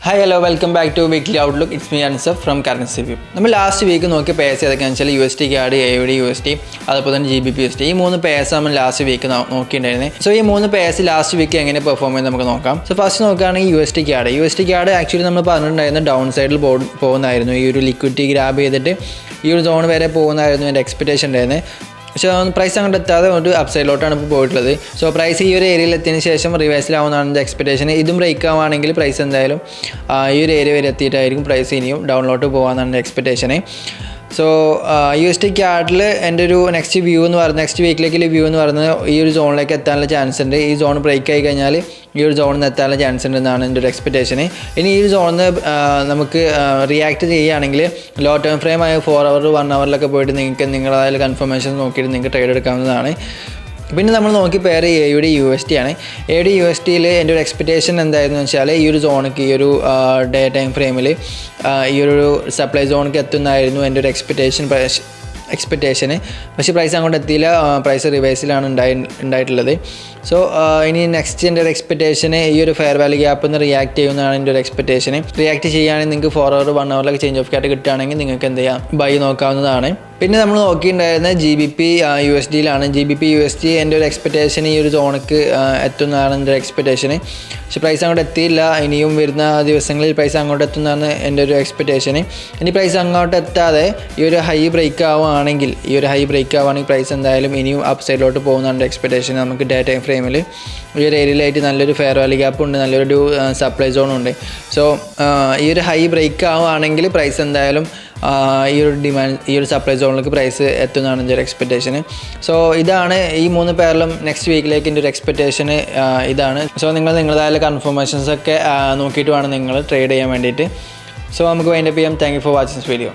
Hi, hello, welcome back to Weekly Outlook. It's me Ansaf from Currency View. നമ്മൾ last week നോക്കിയ purse ഏതൊക്കെയാണെന്ന് വെച്ചാൽ USD CAD, AUD USD, അതുപോലെ തന്നെ GBP USD. ഈ മൂന്ന് purse നമ്മൾ ലാസ്റ്റ് വീക്ക് നോക്കിയിട്ടുണ്ടായിരുന്നത്. സോ ഈ മൂന്ന് പേഴ്സ് ലാസ്റ്റ് വീക്ക് എങ്ങനെ പെർഫോം ചെയ്യുന്നത് നമുക്ക് നോക്കാം. സോ ഫസ്റ്റ് നോക്കുകയാണെങ്കിൽ USD CAD ആക്ച്വലി നമ്മൾ പറഞ്ഞിട്ടുണ്ടായിരുന്ന ഡൗൺ സൈഡിൽ പോകുന്നതായിരുന്നു. ഈ ഒരു ലിക്വിഡിറ്റി ഗ്രാബ് ചെയ്തിട്ട് ഈ ഒരു സോൺ വരെ പോകുന്നതായിരുന്നു എൻ്റെ എക്സ്പെക്റ്റേഷൻ ഉണ്ടായിരുന്നത്. പക്ഷേ പ്രൈസ് അങ്ങോട്ട് എത്താതെ ഒരു അപ്സൈഡിലോട്ടാണ് ഇപ്പോൾ പോയിട്ടുള്ളത്. സോ പ്രൈസ് ഈ ഒരു ഏരിയയിൽ എത്തിയതിന് ശേഷം റിവേഴ്സിലാവുന്നതാണ് എൻ്റെ എക്സ്പെക്റ്റേഷൻ. ഇതും ബ്രേക്ക് ആവുകയാണെങ്കിൽ പ്രൈസ് എന്തായാലും ഈ ഒരു ഏരിയ വരെ എത്തിയിട്ടായിരിക്കും പ്രൈസ് ഇനിയും ഡൗണിലോട്ട് പോകാമെന്നാണ് എൻ്റെ എക്സ്പെക്റ്റേഷൻ. സോ USD CAD എൻ്റെ ഒരു നെക്സ്റ്റ് വീക്കിലേക്കുള്ള വ്യൂ എന്ന് പറയുന്നത് ഈ ഒരു സോണിലേക്ക് എത്താനുള്ള ചാൻസ് ഉണ്ട്. ഈ സോൺ ബ്രേക്ക് ആയി കഴിഞ്ഞാൽ ഈ ഒരു സോണിൽ നിന്ന് എത്താനുള്ള ചാൻസ് ഉണ്ടെന്നാണ് എൻ്റെ ഒരു എക്സ്പെക്റ്റേഷൻ. ഇനി ഈ ഒരു സോണിൽ നിന്ന് നമുക്ക് റിയാക്ട് ചെയ്യുകയാണെങ്കിൽ ലോ ടേം ഫ്രെയിം ആയ 4 hour 1 hourലൊക്കെ പോയിട്ട് നിങ്ങൾക്ക് നിങ്ങളായാലും കൺഫർമേഷൻ നോക്കിയിട്ട് നിങ്ങൾക്ക് ട്രേഡ് എടുക്കാവുന്നതാണ്. പിന്നെ നമ്മൾ നോക്കി പേര് AUD USD ആണ്. AUD USDയിൽ എൻ്റെ ഒരു എക്സ്പെക്റ്റേഷൻ എന്തായിരുന്നു വെച്ചാൽ ഈ ഒരു സോണിക്ക് ഈ ഒരു ഡേ ടൈം ഫ്രെയിമിൽ ഈ ഒരു സപ്ലൈ സോണിക്ക് എത്തുന്നതായിരുന്നു എൻ്റെ ഒരു എക്സ്പെക്റ്റേഷന്. പക്ഷേ പ്രൈസ് അങ്ങോട്ട് എത്തിയില്ല, പ്രൈസ് റിവേഴ്സിലാണ് ഉണ്ടായിട്ടുള്ളത്. സോ ഇനി നെക്സ്റ്റ് എൻ്റെ ഒരു എക്സ്പെക്റ്റേഷന് ഈ ഒരു ഫെയർ വാല്യൂ ഗ്യാപ്പിൽ നിന്ന് റിയാക്ട് ചെയ്യുന്നതാണ് എൻ്റെ ഒരു എക്സ്പെക്റ്റേഷൻ. റിയാക്ട് ചെയ്യുകയാണെങ്കിൽ നിങ്ങൾക്ക് 4 hour 1 hourലൊക്കെ ചേഞ്ച് ഓഫ് ക്യാറ്റ് കിട്ടുകയാണെങ്കിൽ നിങ്ങൾക്ക് എന്ത് ചെയ്യാം, ബൈ നോക്കാവുന്നതാണ്. പിന്നെ നമ്മൾ നോക്കിയിട്ടുണ്ടായിരുന്നത് GBP USDയിലാണ്. GBP USD എൻ്റെ ഒരു എക്സ്പെക്റ്റേഷൻ ഈ ഒരു സോണിക്ക് എത്തുന്നതാണ് എൻ്റെ ഒരു എക്സ്പെക്റ്റേഷൻ. പക്ഷേ പ്രൈസ് അങ്ങോട്ട് എത്തിയില്ല. ഇനിയും വരുന്ന ദിവസങ്ങളിൽ പ്രൈസ് അങ്ങോട്ട് എത്തുന്നതാണ് എൻ്റെ ഒരു എക്സ്പെക്റ്റേഷൻ. ഇനി പ്രൈസ് അങ്ങോട്ട് എത്താതെ ഈ ഒരു ഹൈ ബ്രേക്ക് ആവുകയാണെങ്കിൽ പ്രൈസ് എന്തായാലും ഇനിയും അപ്പ് സൈഡിലോട്ട് പോകുന്നതാണ് എൻ്റെ എക്സ്പെക്റ്റേഷൻ. നമുക്ക് ഡേ ടൈം ഫ്രെയിമിൽ ഈ ഒരു ഏരിയയിലായിട്ട് നല്ലൊരു ഫെയർ വാല്യൂ ഗ്യാപ്പ് ഉണ്ട്, നല്ലൊരു സപ്ലൈ സോണും ഉണ്ട്. സോ ഈ ഒരു ഹൈ ബ്രേക്ക് ആവുകയാണെങ്കിൽ പ്രൈസ് എന്തായാലും ഈ ഒരു സപ്ലൈ സോണിലേക്ക് പ്രൈസ് എത്തുന്നതാണ് എൻ്റെ ഒരു എക്സ്പെക്റ്റേഷൻ. സോ ഇതാണ് ഈ 3 പേരിലും നെക്സ്റ്റ് വീക്കിലേക്ക് എൻ്റെ ഒരു എക്സ്പെക്റ്റേഷൻ ഇതാണ്. സോ നിങ്ങളുടേതായ കൺഫർമേഷൻസ് ഒക്കെ നോക്കിയിട്ട് വേണം നിങ്ങൾ ട്രേഡ് ചെയ്യാൻ വേണ്ടിയിട്ട്. സോ നമുക്ക് വൈൻഡപ്പ് ചെയ്യാം. Thank you for watching this video.